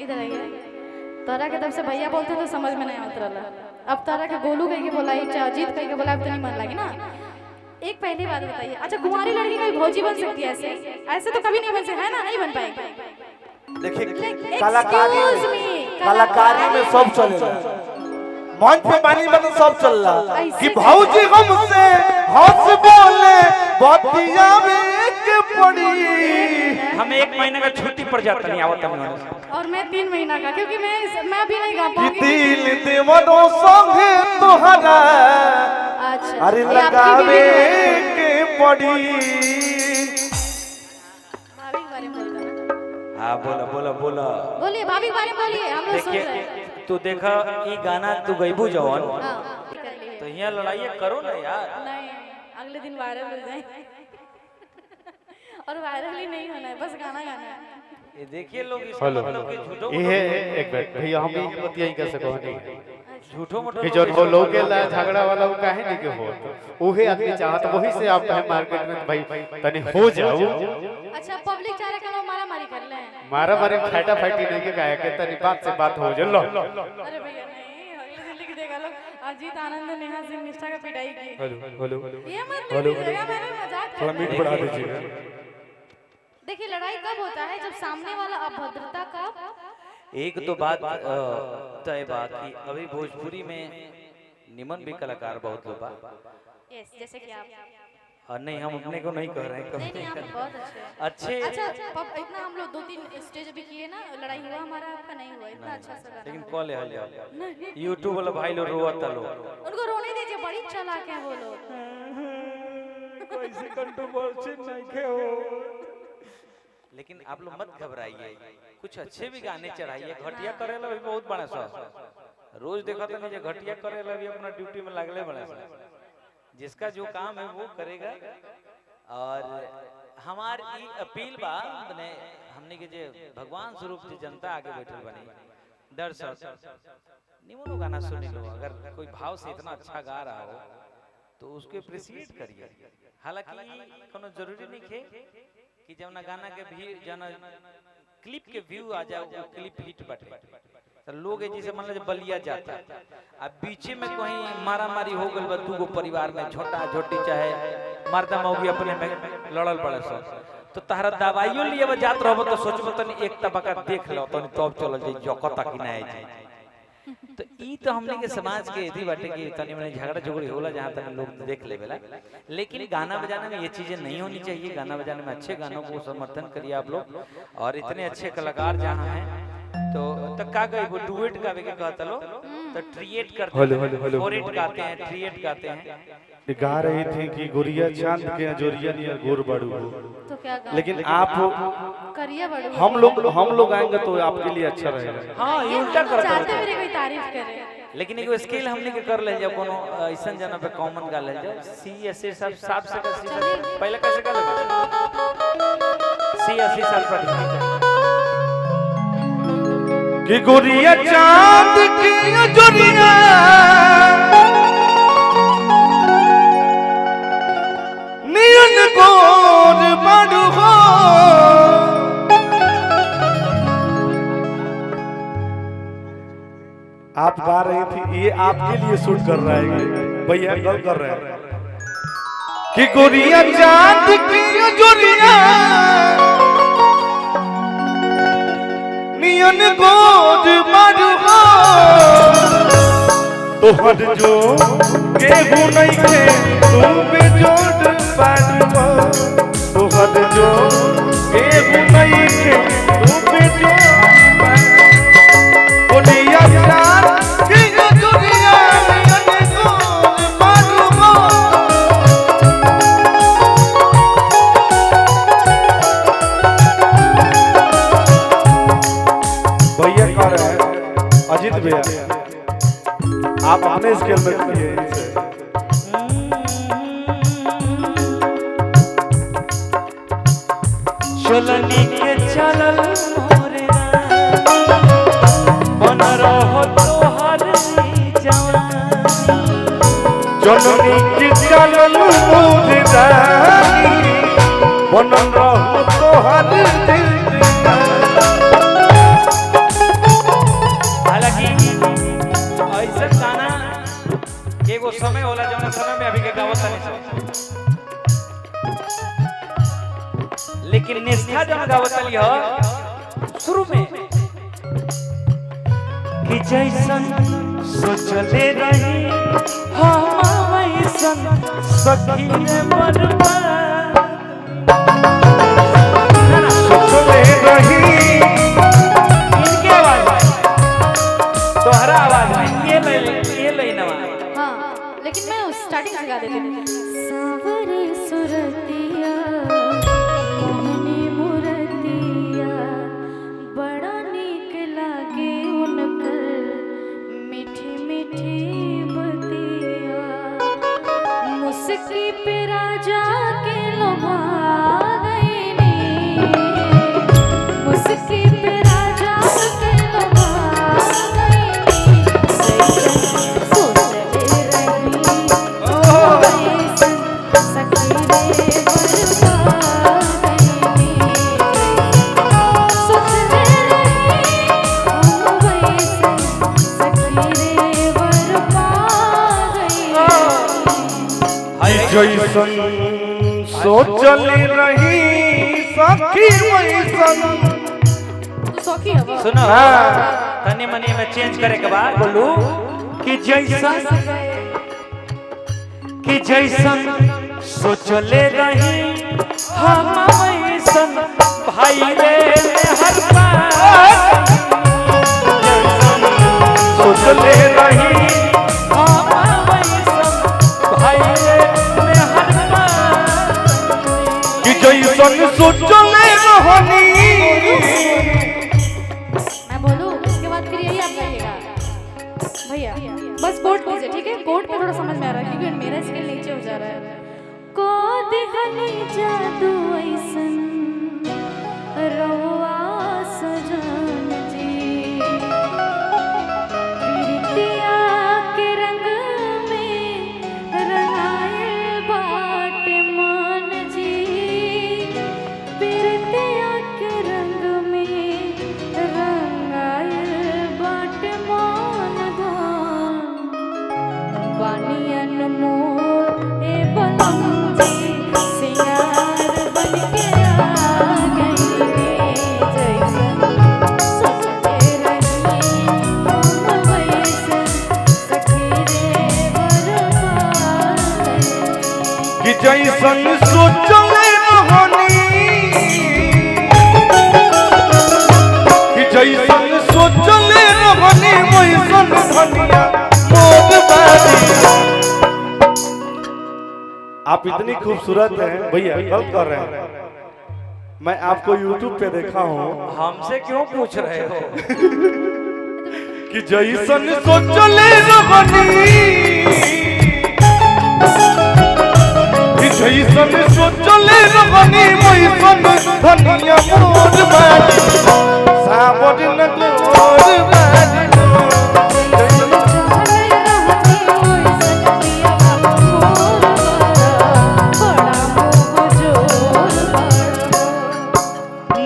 इधर आइए। तोरा के तब से भैया बोलते तो समझ में नहीं आवत रहला। अब तोरा के गोलू कह के बोलाई, अजीत कह के बोला, अब तो नहीं मन लगी ना। एक पहली बात बताइए, अच्छा कुंवारी लड़की कभी भौजी बन सकती है? ऐसे ऐसे तो कभी नहीं बन सकती है ना, नहीं बन पाएगी। देखिए कलाकारी में सब चलेगा, मंच पे बानी बन सब चल रहा कि भौजी हमसे हंस बोले बतिया में के पड़ी। हमें 1 महीने का छुट्टी पड़ जाता नहीं आवत हमने, और मैं 3 महीना का, क्योंकि मैं भी नहीं गा पाऊंगी। दिल देवनो संगे तोहरा अच्छा अरे लगावे के पड़ी। भाभी के बारे में बोलता। हाँ बोला बोला बोला, बोलिए भाभी के बारे में बोलिए, हम लोग सुन रहे हैं। देखिए तू देखा ये गाना तू गईबू जवन कर लिए। तो यहाँ लड़ाई करो ना यार। नहीं, अगले दिन वायरल हो जाए। और वायरल ही नहीं होना है, बस गाना गाना है। ये देखिए लोग इसका मतलब कि झूठो ये एक मिनट भैया, हम ये बतिया ही कैसे कहनी झूठो मोटो कि जो हो लोग के ला झगड़ा वाला वो काहे नहीं के हो, ओहे आदमी चाहत वही से आप कहे मार्केट में भाई तनी हो जाओ। अच्छा पब्लिक चाह रहे कि मारा मारी कर ले, मारा मारे फाटा फाटी नहीं के काहे के तनी बात से बात हो जल्लो। अरे भैया नहीं, अगले दिन लिख देगा लोग अजीत आनंद ने नेहा सिंह निष्ठा का पिटाई की। हेलो ये मत लीजिएगा, मैंने मजाक थोड़ा मीट बढ़ा दीजिएगा। देखिए लड़ाई कब होता है, जब सामने वाला अभद्रता का। एक तो बात तय बात कि अभी भोजपुरी में निमन भी कलाकार बहुत लोग बा। यस, जैसे कि आप। और नहीं हम अपने को नहीं कह रहे हैं नहीं नहीं, आप कभी। बहुत अच्छे हैं। अच्छे अच्छा इतना हम लोग 2-3 स्टेज भी किए ना, लड़ाई हुआ हमारा, आपका नहीं हुआ, इतना अच्छा सा गाना। लेकिन कॉल है यूट्यूब वाला भाई लोग रोता लोग, उनको रोने दीजिए, बड़ी चालाक है वो लोग। कैसे कंट्रोवर्सी नहीं के हो। लेकिन आप लोग मत घबराइए, कुछ अच्छे भी गाने चढ़ाइए। घटिया करे ला भी बहुत बड़ा सा, रोज देखा तो नहीं, घटिया करे ला भी अपना ड्यूटी में लगले बड़ा सा। जिसका जो काम है वो करेगा। और हमार ई अपील बा ने हमने के जे भगवान स्वरूप से जनता आगे बैठल बनी, दर्शक निमनो गाना सुन लो। अगर कोई भाव से इतना अच्छा गा रहा हो तो उसको अप्रिशिएट करिए। हालांकि कोनो जरूरी नहीं है कि जब ना गाना के भी जना क्लिप के व्यू आ जाए वो क्लिप हिट बटे तो लोग जैसे मान लो बलिया जाता अब बीचे में कहीं मारा मारी हो गल दूगो परिवार में, छोटा छोटी चाहे मर्दा मौगी अपने में लड़ल पड़े सब, तो तहरा दवाइयों लिए जात रहो तो सोचबो तनी एक तबका देख लो तनी तब चल जाई जकता कि नहीं जाई। तो ई तो हमने के समाज के यदि बाटे कि तनी मनी झगड़ा झगड़ी होला जहां तक लोग देख लेवेला। लेकिन गाना बजाने में ये चीजें नहीं होनी चाहिए। गाना बजाने में अच्छे गानों को समर्थन करिए आप लोग। और इतने अच्छे कलाकार जहां हैं तो का गई वो डुएट गावे के कहता लो तो ट्रिएट करते हैं, फोरेट गाते हैं, ट्रिएट गाते हैं। गा रही थी कि गुड़िया चांद के जोरिया नियर गोर बड़ू, तो क्या गाना? लेकिन आप करिए बड़ू। हम लोग आएंगे तो आपके लिए अच्छा रहेगा। हाँ ये उल्टा करता चाहते है। मेरे कोई तारीफ करे, लेकिन एगो स्केल हमने के कर ले जब कोनो ऐसा जना पे कॉमन गा ले जाओ सी एस ए सब साफ से कर सी पहले कैसे कर ले सी एस ए साल पर कि गुड़िया चांद की जोरिया नियन गोर बड़ू हो। आप गा रही थी, ये आपके लिए शूट कर रहा है भैया, गल कर रहे हैं कि गुड़िया चांद की जोरिया नियन गोद बड़ू हो। तोहर जो केहू नहीं थे तू बेजोड़ बड़ू हो। तोहर जो केहू नहीं थे तू बेजोड़ बड़ू हो। गुड़िया चांद की जोरिया नियन गोद बड़ू हो। भैया कह रहे हैं अजीत भैया आप अपने स्केल में करिए इसे। चलनी के चलल मोरे बन रहो तोहर जवानी। चलनी के चलल मोरे बन रहो तोहर बता लियो शुरू में कि जैसन सोचले रही हम वैसन सखी बनवा सोचले रही इनके आवाज में तोहरा आवाज में ये ले नवा हाँ लेकिन मैं स्टार्टिंग से गा देती हूँ। सावरे सुरतिया मोहनी मुरतिया बड़ा नीक लागे उनकर मीठी मीठी बतिया मुस्की पे राजा के लोभा गईनी मुस्की पे राजा के लोभा गईनी सोचले रही वैसन सखी रे बरपा गईनी सोचले रही वैसन सखी रे बरपा गईनी जैसन सोचले रही सखी वैसन तू सौखी है वो सुनो तनी मनी में चेंज करे के बाद बोलू कि जैसन सोचले रही हम वैसन भाई रे हर बात सोचले रही हम वैसन भाई रे हर बात कि जैसन सोचले रहनी मैं बोलूं इसके बाद फिर यही आप गाइएगा भैया बस कोड कीजिए ठीक है कोड पे थोड़ा समझ में आ रहा है क्योंकि मेरा स्केल नीचे हो जा रहा है को दिहनी जादू ऐसन रवा सजन जी प्रीतिया के रंग में रंगाए बाटे मन जी प्रीतिया के रंग में रंगाए बाटे मन धन बानियन मोर ए बलम जी सिंगार बन के आ गई रे जैसन सोचते रही हम वैसन सखी रे बरपा कि जैसन सोचले रहनी कि जैसन सोचले रहनी वैसन धनिया मोद बारी। आप इतनी खूबसूरत हैं भैया गलत कर रहे हैं मैं आपको YouTube पे देखा हूँ हमसे क्यों पूछ रहे हो कि जैसन सोचले रहनी कि जैसन सोचले रहनी वैसन धनिया मोद बारी सावर न गोर बारी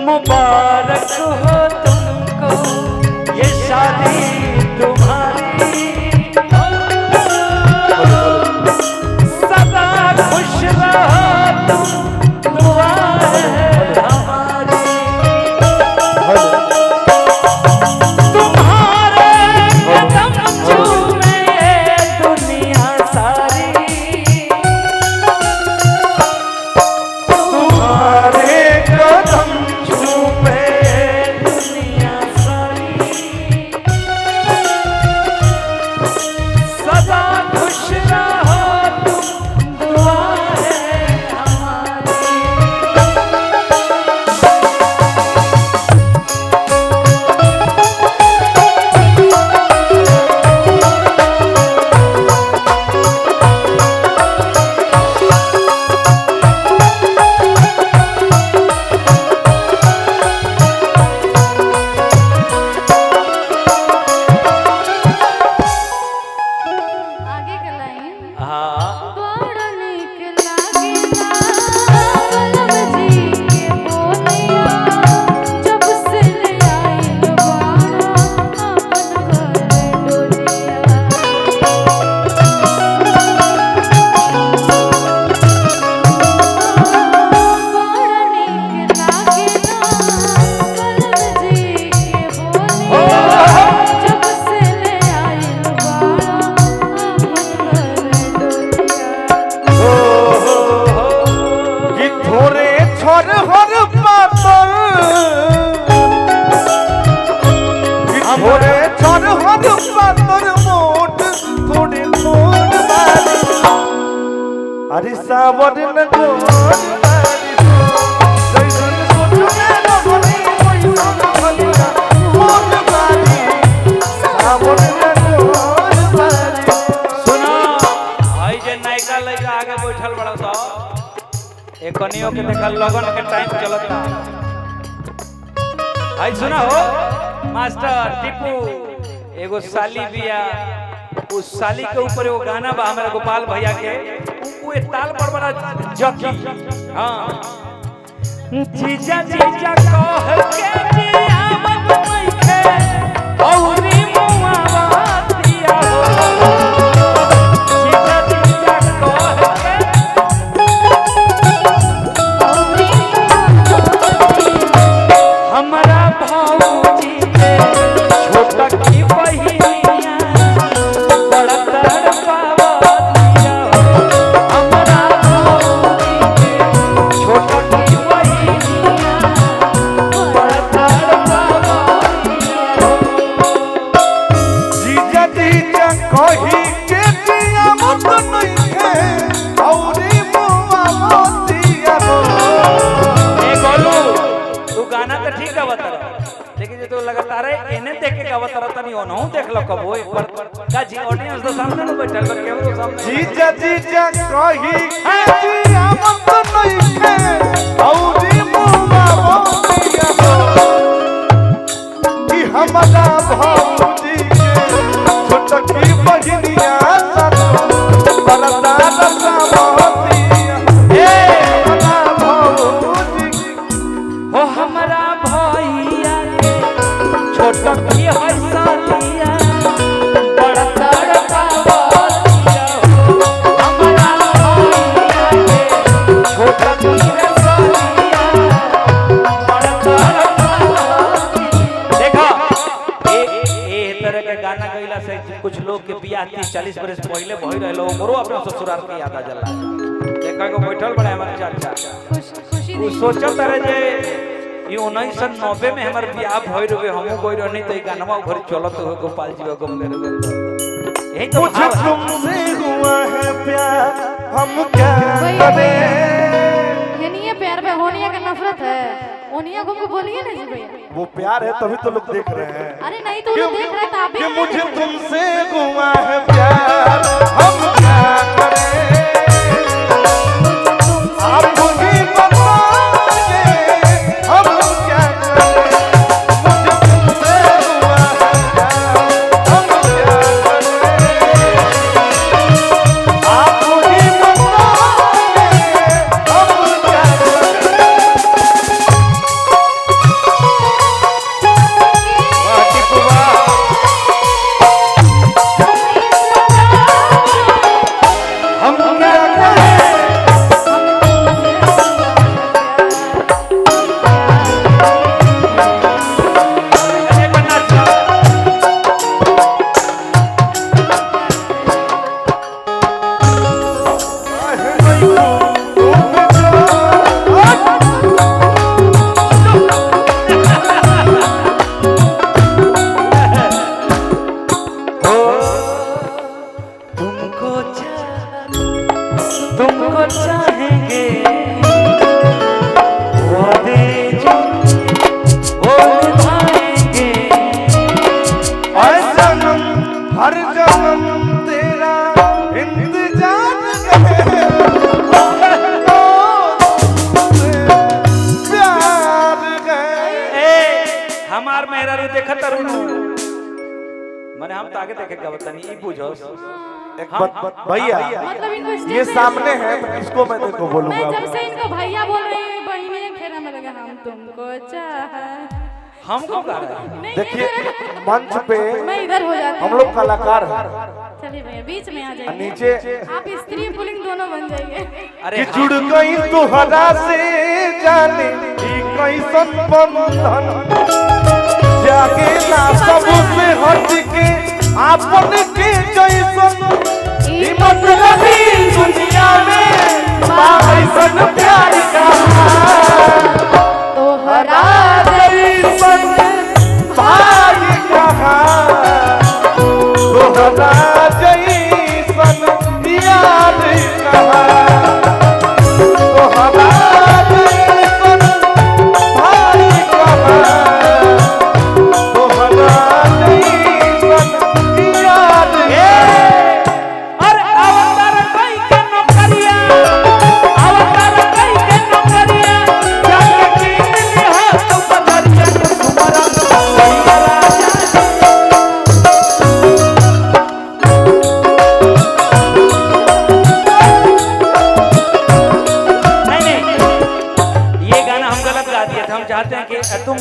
मुबारक हो तुमको ये शादी तुम्हारी सदा खुश रहो तुम दुआ है हमारी सावर न गोर बारी हो जैसन सोचले रगनी वैसन भलिया मोर बारी सावर न गोर बारी सुनो भाई जे नायका लइका आगे बैठल बड़ा सा एक कनियो के देखल लगन के टाइम चलता भाई सुना हो मास्टर टिपू एगो साली बिया उस साली के ऊपर एगो गाना बा हमारे गोपाल भैया के वो एक ताल पर बड़ा जकी हां जीजा जीजा कह के जिया मत मैखे औरी मुआवा दिया हो जीजा जीजा कह के हमारा भौजी के छोटा की बहिनिया बड़ा तड़पावा दिया हो हमारा भौजी के छोटा की बहिनिया बड़ा तड़पावा दिया हो जीजा जीजा कही के जिया मत नइखे औरी मुआ मोतिया हो ए गोलू तू गाना तो ठीक गावत रहा लेकिन जो तू लगातार एने देख के गावत रहा तनी ओनहु देख लो कबो एक बार का जी ऑडियंस तो सामने न बैठल बा केहू तो सामने जीजा जीजा कही के जिया मत नइखे औरी मुआ मोतिया हो कि हमारा भौजी के छोटकी बहिनिया सातो बरदा रसा मोतिया ए हमारा भौजी हो हमारा भैया के छोटा की है सालिया बड़ा तड़पावा दिया हो हमारा भैया के छोटा की है सालिया बड़ा तड़पावा दिया देखा ए तरह के गाना गइला से कुछ लोग के बियाह 30-40 बरस पहले भई रहलो ओकरो अपना ससुराल के याद आ जाला देखा को बैठल बड़ा हमारे चाचा खुशी वो सोचत रहे जे ये 1990 में हमार बियाह भई रहे हमहु गई रहनी त ई गानवा घर चलत हो गोपाल जी को गम ले रहे यही तो मुझे भाव है। तुमसे हुआ है प्यार हम क्या भैया करें ये नहीं है प्यार में होनिया का नफरत है ओनिया को बोलिए ना जी भैया वो प्यार है तभी तो लोग देख रहे हैं अरे नहीं तो लोग देख रहे हैं तो आप भी कि ना मुझे देखें। तुमसे हुआ है प्यार हम क्या करें आप ही बताइए हम क्या करें मुझे तुमसे हुआ है प्यार हम क्या करें आप ही बताइए हम क्या करें वाह टिप्पू वाह हम क्या करें ये बनना चाहिए तुमको चाहेंगे वादे जो वो निभाएंगे हर जन्म तेरा इंतजार प्यार हमार मेहरा रू देखत रुनु माने हम तो आगे देखे का बतानी ई बुझो एक भैया मतलब इनको ये स्टेज पे सामने है तो किसको मैं देखो मैं बोलूंगा जब से इनको भैया बोल रही हूँ बहिने खेरा में लगा हम तुमको चाह हमको गा रहा है नहीं देखिए मंच पे मैं इधर हो जाती हम लोग कलाकार हैं चलिए भैया बीच में आ और जाइए नीचे आप स्त्री पुलिंग दोनों बन जाइए अरे कि जुड़ गई तुहरा से जाने की कैसन बंधन जागे ना सबसे हट के आपन के जैसन ई मतलबी दुनिया में बाइसन प्यार का तोहरा जैसन भाई कहा तोहरा जैसन यार कहा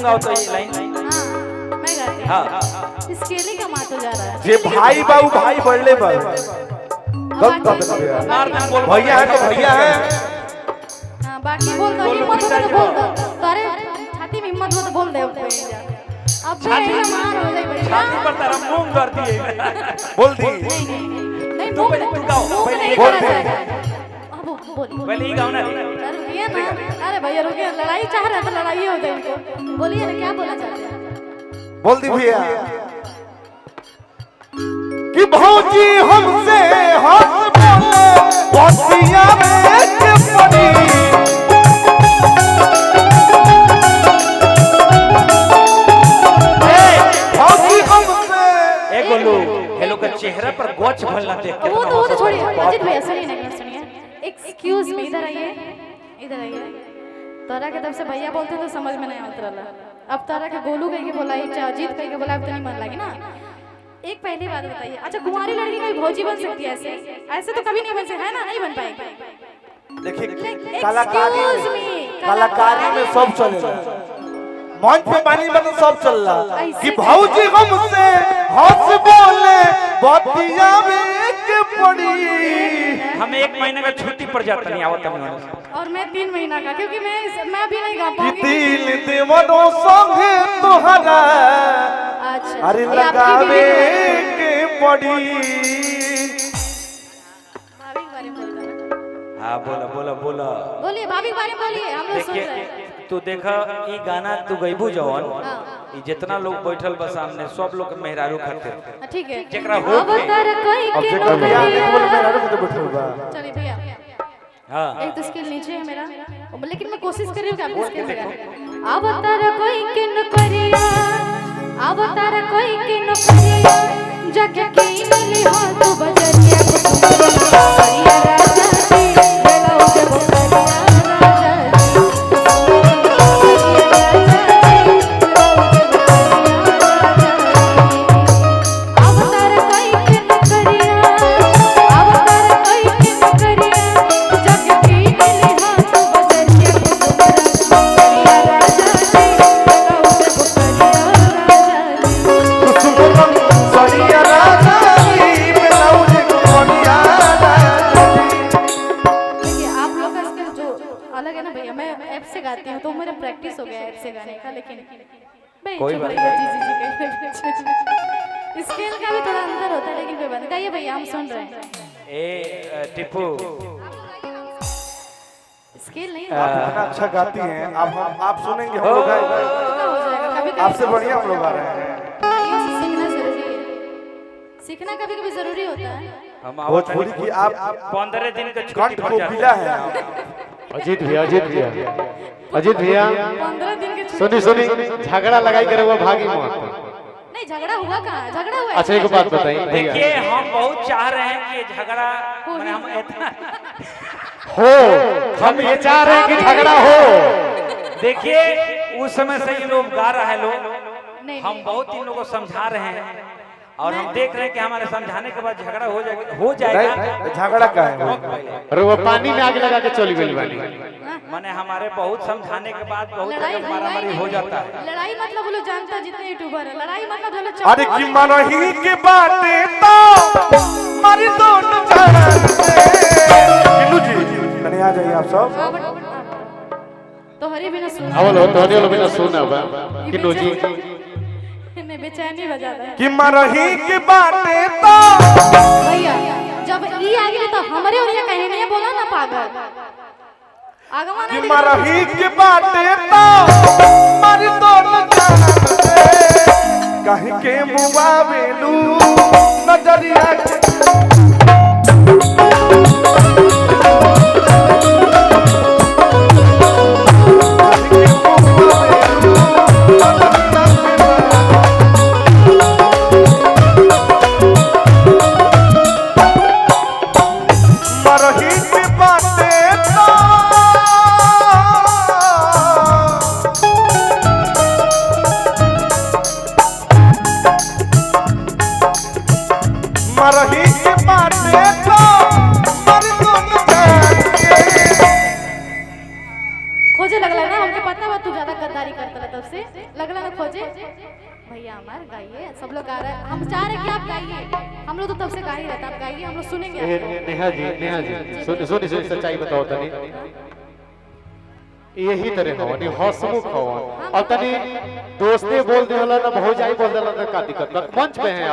गाओ तो ये लाइन। हाँ मैं गाती हूँ। हाँ स्केलिंग का मातो जा रहा है। जे भाई बाबू भाई बढ़ले बा गलत बात है यार। मार दे बोल भैया है तो भैया है। हाँ बाकी बोल दो, हिम्मत हो तो बोल दो। तारे छाती में हिम्मत हो तो बोल दे। अब ये मार हो जाए छाती भैया। पर तेरा मुंह कर दिए। बोल दी नहीं तू पहले तू गाओ, मुंह पहले नहीं बोल करा दे। जाएगा। अब बोल पहले ही गाओ ना। रुकिए ना। अरे भैया रुकिए, लड़ाई चाह रहे हैं तो लड़ाई हो जाए इनको। बोलिए ना क्या बोलना चाहते हैं। बोल दी भैया कि भौजी हमसे हंस बोले बतिया में के पड़ी। भौजी हमसे ए गोलू हेलो का चेहरा पर गोच भलना देख के वो तो छोड़िए। अजीत भैया सुनिए ना, सुनिए। एक्सक्यूज मी, इधर आइए, इधर आइए। तोरा के तरफ से भैया बोलते तो समझ में नहीं आवत रहला। अब तोरा के गोलू कह के बोलाई, अजीत कह के बोला, अब तो नहीं मन लगी ना। एक पहली बात बताइए, अच्छा कुंवारी लड़की कोई भौजी बन सकती है ऐसे? ऐसे तो कभी नहीं बन सकती है ना, नहीं बन पाएगी। देखिए Excuse me, कलाकारी में सब चलेगा। मंच पे पानी में तो सब चल रहा कि भौजी हमसे हंस बोले बतिया में के पड़ी। हमें 1 महीने का छुट्टी पर जाता नहीं आवत हमने। और मैं 3 महीना का, क्योंकि मैं भी नहीं गा कि पाऊंगी। दिल देवनो संगे तोहरा अच्छा अरे ये आपकी लगावे बीवी के पड़ी। भाभी के बारे में बोलता है। हाँ बोला बोला बोला। बोलिए भाभी के बारे में बोलिए, हम लोग सुन रहे हैं। देखिए तू देखा ई गाना तू गईबू जवन हाँ। ई जितना लोग बैठल बा सामने सब लोग के मेहरारू खातिर। ठीक है। जेकरा हो अब तर कोई अब के जे कर भैया नौकरिया। बोल मैं रारू के बैठल बा। चलिए भैया, हाँ एक तो स्किल नीचे है मेरा, लेकिन मैं कोशिश कर रही हूँ कि आपकी स्किल लगा। अब तर कोई के नौकरिया, अब तर कोई के नौकरिया, जग की मिली हो तू बजरिया कुसुमरिया राजा जी, बेलाऊ के बुकरिया राजा जी। सड़िया राजा जी ब्लाउज कोनिया देखिए आप लोग का स्किल जो अलग है ना भैया, मैं ऐप से गाती हूँ तो मेरा प्रैक्टिस हो गया ऐप से गाने का, लेकिन भाई कोई चुप बात रहिए, जी जी जी स्केल का भी थोड़ा अंतर होता है, लेकिन कोई बात नहीं। गाइए भैया, हम सुन रहे हैं। ए टिप्पू स्केल नहीं आप इतना अच्छा गाती हैं। आप सुनेंगे हम लोग गाएंगे। हो जाएगा कभी आपसे बढ़िया हम लोग गा रहे हैं। सीखना जरूरी है, सीखना कभी कभी जरूरी होता है। हम भोजपुरी की आप 15 दिन का छुट्टी कंठ पर को जाते मिला हैं। है। अजीत भैया, अजीत भैया, अजीत भैया 15 दिन के छुट्टी। सुनी सुनी, झगड़ा लगाई करे हुआ भागी मत। नहीं झगड़ा हुआ कहाँ, झगड़ा हुआ है। अच्छा एक बात बताइए भैया, देखिए हम बहुत चाह रहे हैं कि झगड़ा माने हम इतना हो हम ये चाह रहे हैं कि झगड़ा हो। देखिए उस समय से ये लोग गा रहे हैं लोग, नहीं हम बहुत इन लोगों को समझा रहे हैं और हम देख रहे हैं कि हमारे समझाने के बाद झगड़ा हो जाएगा नहीं झगड़ा का है। अरे वो पानी में आग लगा के चली गई बानी। माने हमारे बहुत समझाने के बाद बहुत लड़ाई जगह मारामारी हो जाता है। लड़ाई मतलब वो लोग जानता है, जितने यूट्यूबर है लड़ाई मतलब वो लोग अरे की मनही के बातें तो मारी दोनों जान से। किन्नू जी कने आ जाइए आप सब। तो हरी बिना सुना आवलो तो हरियो बिना सुना बा कि नोजी ने बेचैनी बजाता है। कि मनही के बातें तो भैया जब ई आ गई तो हमारे और ये कहानी बोला ना पागल आगवा कि नहीं मनही के बातें तो मारी दोनों जान से। कहीं के मुआ बेलू नजरिया मरही के बातें तो मरही के बातें लगला ना खोजे भैया हमार गाइए, सब लोग गा रहे हैं, हम चाह रहे हैं कि आप गाइए, हम लोग तो तब से गा ही रहता, आप गाइए, हम लोग सुनेंगे आपको। नेहा जी सुनी सच्चाई बताओ तनी यही तरह हो नहीं हंसमुख हो और तनी दोस्ते बोल देला ना भौजाई बोल देला ना का दिक्कत मंच पे है